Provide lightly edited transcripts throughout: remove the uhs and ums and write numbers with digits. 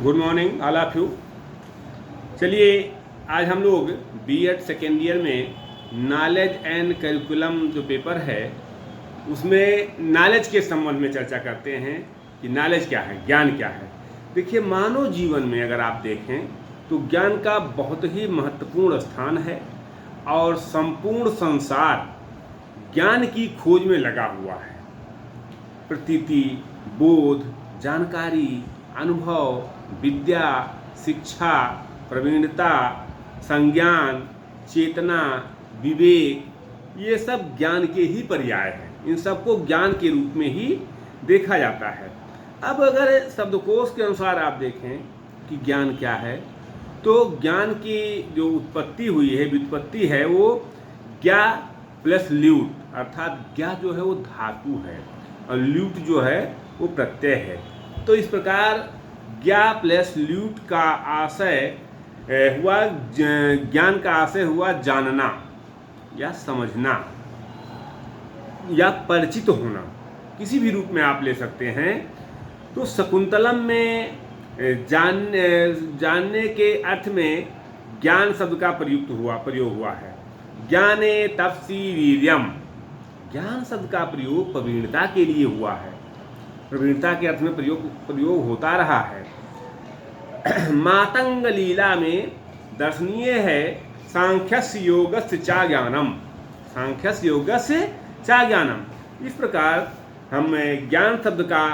Good morning all of you. चलिए, आज हम लोग बीएड सेकेंड ईयर में नॉलेज एंड करिकुलम जो पेपर है उसमें नॉलेज के संबंध में चर्चा करते हैं कि नॉलेज क्या है, ज्ञान क्या है। देखिए, मानव जीवन में अगर आप देखें तो ज्ञान का बहुत ही महत्वपूर्ण स्थान है और संपूर्ण संसार ज्ञान की खोज में लगा हुआ है। प्रतीति, बोध, जानकारी, अनुभव, विद्या, शिक्षा, प्रवीणता, संज्ञान, चेतना, विवेक, ये सब ज्ञान के ही पर्याय हैं। इन सबको ज्ञान के रूप में ही देखा जाता है। अब अगर शब्दकोश के अनुसार आप देखें कि ज्ञान क्या है, तो ज्ञान की जो उत्पत्ति हुई है, व्युत्पत्ति है, वो ज्ञा प्लस ल्यूट, अर्थात ज्ञा जो है वो धातु है और ल्यूट जो है वो प्रत्यय है। तो इस प्रकार ज्ञा प्लस ल्यूट का आशय हुआ, ज्ञान का आशय हुआ जानना या समझना या परिचित होना, किसी भी रूप में आप ले सकते हैं। तो शकुंतलम में जानने के अर्थ में ज्ञान शब्द का प्रयोग हुआ है। ज्ञाने तपसी वीर्यम, ज्ञान शब्द का प्रयोग प्रवीणता के लिए हुआ है, प्रवीणता के अर्थ में प्रयोग होता रहा है। मातंग लीला में दर्शनीय है सांख्यस्य योगस्य चा ज्ञानम, सांख्यस्य योगस्य चा ज्ञानम। इस प्रकार हम ज्ञान शब्द का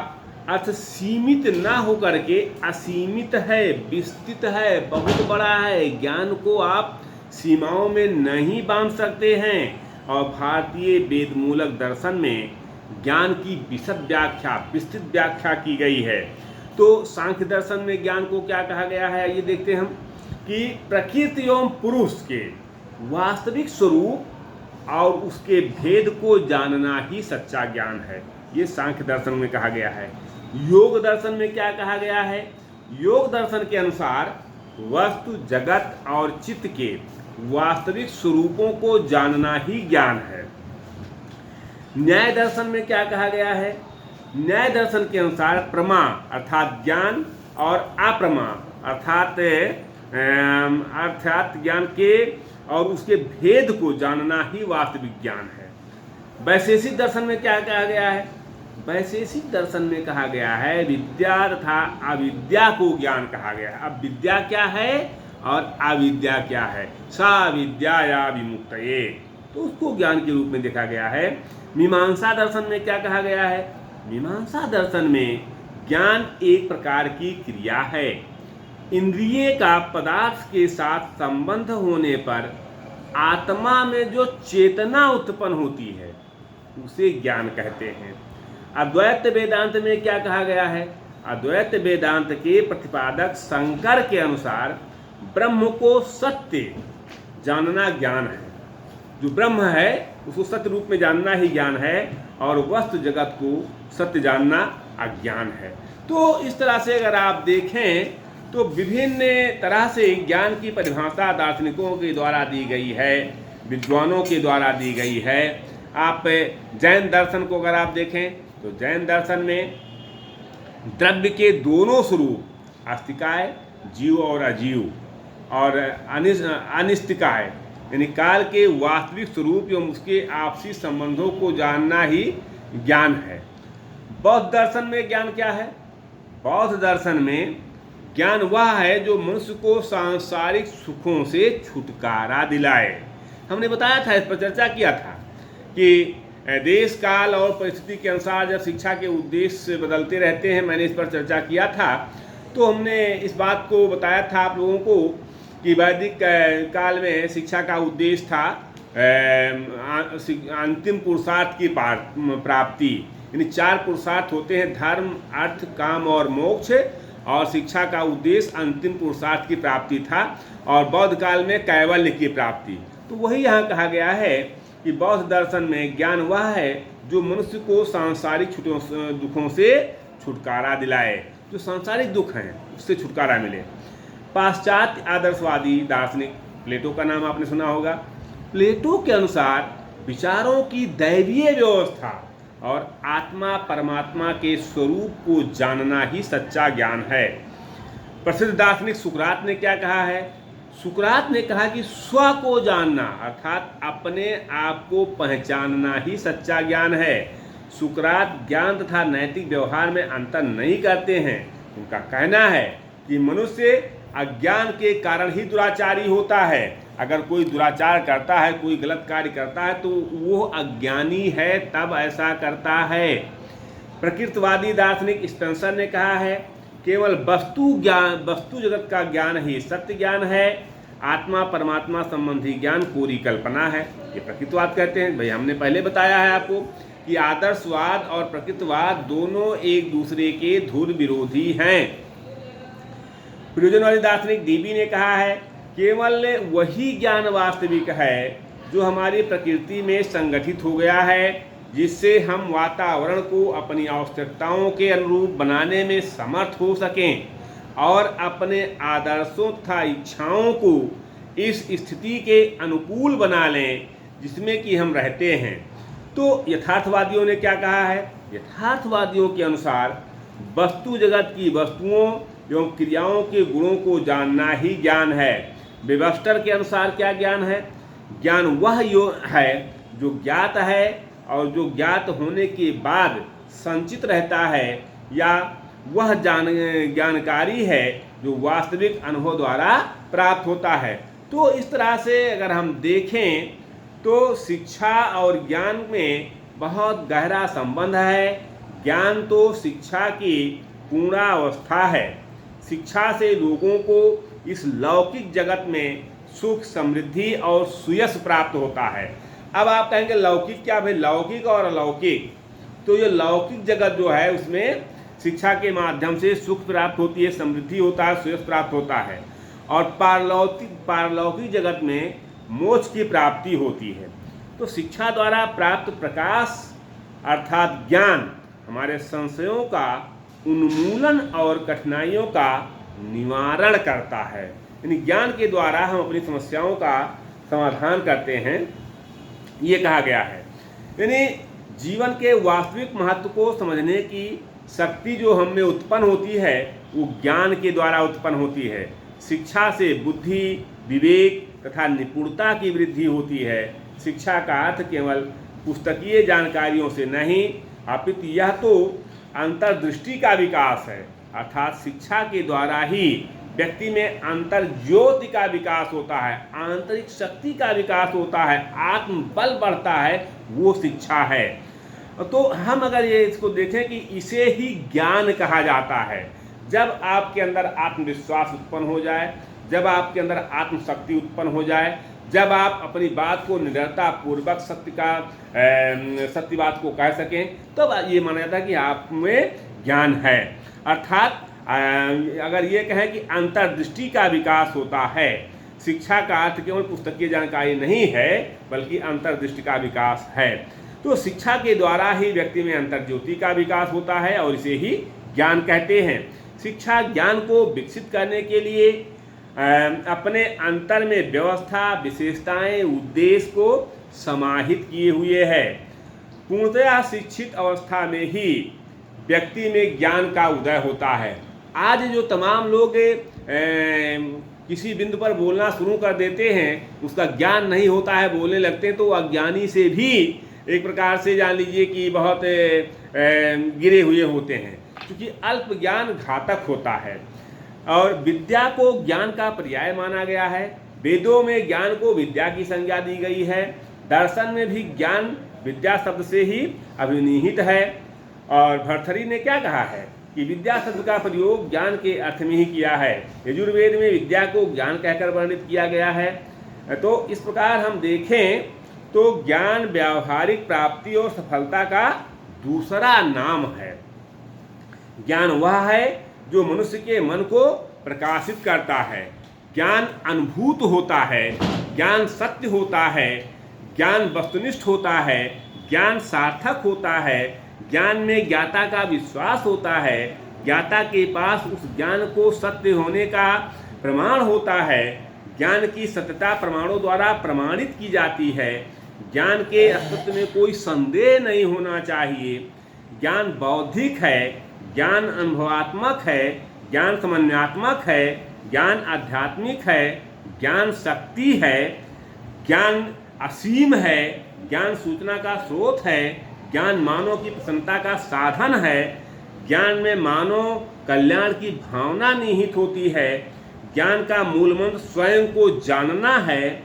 अर्थ सीमित ना होकर के असीमित है, विस्तृत है, बहुत बड़ा है। ज्ञान को आप सीमाओं में नहीं बांध सकते हैं और भारतीय वेद मूलक दर्शन में ज्ञान की विशद व्याख्या, विस्तृत व्याख्या की गई है। तो सांख्य दर्शन में ज्ञान को क्या कहा गया है, ये देखते हैं हम कि प्रकृति एवं पुरुष के वास्तविक स्वरूप और उसके भेद को जानना ही सच्चा ज्ञान है। ये सांख्य दर्शन में कहा गया है। योग दर्शन में क्या कहा गया है? योग दर्शन के अनुसार वस्तु, जगत और चित्त के वास्तविक स्वरूपों को जानना ही ज्ञान है। न्याय दर्शन में क्या कहा गया है? न्याय दर्शन के अनुसार प्रमा अर्थात ज्ञान और अप्रमा अर्थात ज्ञान के और उसके भेद को जानना ही वास्तविक ज्ञान है। वैशेषिक दर्शन में क्या कहा गया है? वैशेषिक दर्शन में कहा गया है विद्या तथा अविद्या को ज्ञान कहा गया है। अब विद्या क्या है और अविद्या क्या है? सा विद्या या विमुक्तये, तो उसको ज्ञान के रूप में देखा गया है। मीमांसा दर्शन में क्या कहा गया है? मीमांसा दर्शन में ज्ञान एक प्रकार की क्रिया है। इंद्रिय का पदार्थ के साथ संबंध होने पर आत्मा में जो चेतना उत्पन्न होती है उसे ज्ञान कहते हैं। अद्वैत वेदांत में क्या कहा गया है? अद्वैत वेदांत के प्रतिपादक शंकर के अनुसार ब्रह्म को सत्य जानना ज्ञान है। जो ब्रह्म है उसको सत्य रूप में जानना ही ज्ञान है और वस्तु जगत को सत्य जानना अज्ञान है। तो इस तरह से अगर आप देखें तो विभिन्न तरह से ज्ञान की परिभाषा दार्शनिकों के द्वारा दी गई है, विद्वानों के द्वारा दी गई है। आप जैन दर्शन को अगर आप देखें तो जैन दर्शन में द्रव्य के दोनों स्वरूप, अस्तिकाय जीव और अजीव, और अनिष्टिकाय यानी काल के वास्तविक स्वरूप एवं उसके आपसी संबंधों को जानना ही ज्ञान है। बौद्ध दर्शन में ज्ञान क्या है? बौद्ध दर्शन में ज्ञान वह है जो मनुष्य को सांसारिक सुखों से छुटकारा दिलाए। हमने बताया था, इस पर चर्चा किया था कि देश काल और परिस्थिति के अनुसार जब शिक्षा के उद्देश्य बदलते रहते हैं, मैंने इस पर चर्चा किया था। तो हमने इस बात को बताया था आप लोगों को कि वैदिक काल में शिक्षा का उद्देश्य था अंतिम पुरुषार्थ की प्राप्ति, यानी 4 पुरुषार्थ होते हैं, धर्म, अर्थ, काम और मोक्ष, और शिक्षा का उद्देश्य अंतिम पुरुषार्थ की प्राप्ति था। और बौद्ध काल में कैवल्य की प्राप्ति। तो वही यहाँ कहा गया है कि बौद्ध दर्शन में ज्ञान वह है जो मनुष्य को सांसारिक दुखों से छुटकारा दिलाए, जो सांसारिक दुख हैं उससे छुटकारा मिले। पाश्चात्य आदर्शवादी दार्शनिक प्लेटो का नाम आपने सुना होगा। प्लेटो के अनुसार विचारों की दैवीय व्यवस्था और आत्मा परमात्मा के स्वरूप को जानना ही सच्चा ज्ञान है। प्रसिद्ध दार्शनिक सुकरात ने क्या कहा है? सुकरात ने कहा कि स्व को जानना अर्थात अपने आप को पहचानना ही सच्चा ज्ञान है। सुकरात ज्ञान तथा नैतिक व्यवहार में अंतर नहीं करते हैं। उनका कहना है कि मनुष्य अज्ञान के कारण ही दुराचारी होता है। अगर कोई दुराचार करता है, कोई गलत कार्य करता है, तो वो अज्ञानी है, तब ऐसा करता है। प्रकृतिवादी दार्शनिक स्पेंसर ने कहा है केवल वस्तु जगत का ज्ञान ही सत्य ज्ञान है। आत्मा परमात्मा संबंधी ज्ञान कोरी कल्पना है। ये प्रकृतिवाद कहते हैं। भाई हमने पहले बताया है आपको कि आदर्शवाद और प्रकृतिवाद दोनों एक दूसरे के धुर विरोधी हैं। प्रयोजनवादी दार्शनिक डीबी ने कहा है केवल वही ज्ञान वास्तविक है जो हमारी प्रकृति में संगठित हो गया है, जिससे हम वातावरण को अपनी आवश्यकताओं के अनुरूप बनाने में समर्थ हो सकें और अपने आदर्शों तथा इच्छाओं को इस स्थिति के अनुकूल बना लें जिसमें कि हम रहते हैं। तो यथार्थवादियों ने क्या कहा है? यथार्थवादियों के अनुसार वस्तु जगत की वस्तुओं एवं क्रियाओं के गुणों को जानना ही ज्ञान है। वेबस्टर के अनुसार क्या ज्ञान है? ज्ञान वह है जो ज्ञात है और जो ज्ञात होने के बाद संचित रहता है, या वह जानकारी है जो वास्तविक अनुभव द्वारा प्राप्त होता है। तो इस तरह से अगर हम देखें तो शिक्षा और ज्ञान में बहुत गहरा संबंध है। ज्ञान तो शिक्षा की पूर्णावस्था है। शिक्षा से लोगों को इस लौकिक जगत में सुख, समृद्धि और सुयश प्राप्त होता है। अब आप कहेंगे लौकिक क्या? भाई लौकिक और अलौकिक। तो ये लौकिक जगत जो है उसमें शिक्षा के माध्यम से सुख प्राप्त होती है, समृद्धि होता है, सुयश प्राप्त होता है। और पारलौकिक जगत में मोक्ष की प्राप्ति होती है। तो शिक्षा द्वारा प्राप्त प्रकाश अर्थात ज्ञान हमारे संशयों का उन्मूलन और कठिनाइयों का निवारण करता है। यानी ज्ञान के द्वारा हम अपनी समस्याओं का समाधान करते हैं, ये कहा गया है। यानी जीवन के वास्तविक महत्व को समझने की शक्ति जो हम में उत्पन्न होती है वो ज्ञान के द्वारा उत्पन्न होती है। शिक्षा से बुद्धि, विवेक तथा निपुणता की वृद्धि होती है। शिक्षा का अर्थ केवल पुस्तकीय जानकारियों से नहीं, अपितु यह तो अंतर्दृष्टि का विकास है। अर्थात शिक्षा के द्वारा ही व्यक्ति में अंतर ज्योति का विकास होता है, आंतरिक शक्ति का विकास होता है, आत्मबल बढ़ता है, वो शिक्षा है। तो हम अगर ये इसको देखें कि इसे ही ज्ञान कहा जाता है। जब आपके अंदर आत्मविश्वास उत्पन्न हो जाए, जब आपके अंदर आत्मशक्ति उत्पन्न हो जाए, जब आप अपनी बात को निडरता पूर्वक सत्य बात को कह सकें, तब तो ये माना जाता है कि आप में ज्ञान है। अर्थात अगर ये कहें कि अंतर्दृष्टि का विकास होता है, शिक्षा का अर्थ केवल पुस्तकीय जानकारी नहीं है बल्कि अंतर्दृष्टि का विकास है। तो शिक्षा के द्वारा ही व्यक्ति में अंतर्ज्योति का विकास होता है और इसे ही ज्ञान कहते हैं। शिक्षा ज्ञान को विकसित करने के लिए अपने अंतर में व्यवस्था, विशेषताएं, उद्देश्य को समाहित किए हुए है। पूर्णतया शिक्षित अवस्था में ही व्यक्ति में ज्ञान का उदय होता है। आज जो तमाम लोग किसी बिंदु पर बोलना शुरू कर देते हैं, उसका ज्ञान नहीं होता है, बोलने लगते हैं, तो अज्ञानी से भी एक प्रकार से जान लीजिए कि बहुत गिरे हुए होते हैं, क्योंकि अल्प ज्ञान घातक होता है। और विद्या को ज्ञान का पर्याय माना गया है। वेदों में ज्ञान को विद्या की संज्ञा दी गई है। दर्शन में भी ज्ञान विद्या शब्द से ही अभिनिहित है। और भर्तृहरि ने क्या कहा है कि विद्या शब्द का प्रयोग ज्ञान के अर्थ में ही किया है। यजुर्वेद में विद्या को ज्ञान कहकर वर्णित किया गया है। तो इस प्रकार हम देखें तो ज्ञान व्यावहारिक प्राप्ति और सफलता का दूसरा नाम है। ज्ञान वह है जो मनुष्य के मन को प्रकाशित करता है। ज्ञान अनुभूत होता है, ज्ञान सत्य होता है, ज्ञान वस्तुनिष्ठ होता है, ज्ञान सार्थक होता है, ज्ञान में ज्ञाता का विश्वास होता है, ज्ञाता के पास उस ज्ञान को सत्य होने का प्रमाण होता है, ज्ञान की सत्यता प्रमाणों द्वारा प्रमाणित की जाती है, ज्ञान के अस्तित्व में कोई संदेह नहीं होना चाहिए, ज्ञान बौद्धिक है, ज्ञान अनुभवात्मक है, ज्ञान समन्वयात्मक है, ज्ञान आध्यात्मिक है, ज्ञान शक्ति है, ज्ञान असीम है, ज्ञान सूचना का स्रोत है, ज्ञान मानव की प्रसन्नता का साधन है, ज्ञान में मानव कल्याण की भावना निहित होती है, ज्ञान का मूल मंत्र स्वयं को जानना है,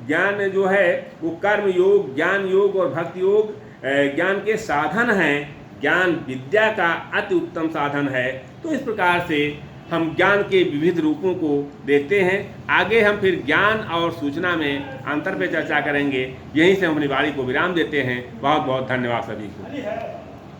ज्ञान जो है वो कर्म योग, ज्ञान योग और भक्ति योग ज्ञान के साधन हैं, ज्ञान विद्या का अति उत्तम साधन है। तो इस प्रकार से हम ज्ञान के विविध रूपों को देखते हैं। आगे हम फिर ज्ञान और सूचना में अंतर पे चर्चा करेंगे। यहीं से हम अपनी वाणी को विराम देते हैं। बहुत बहुत धन्यवाद सभी को।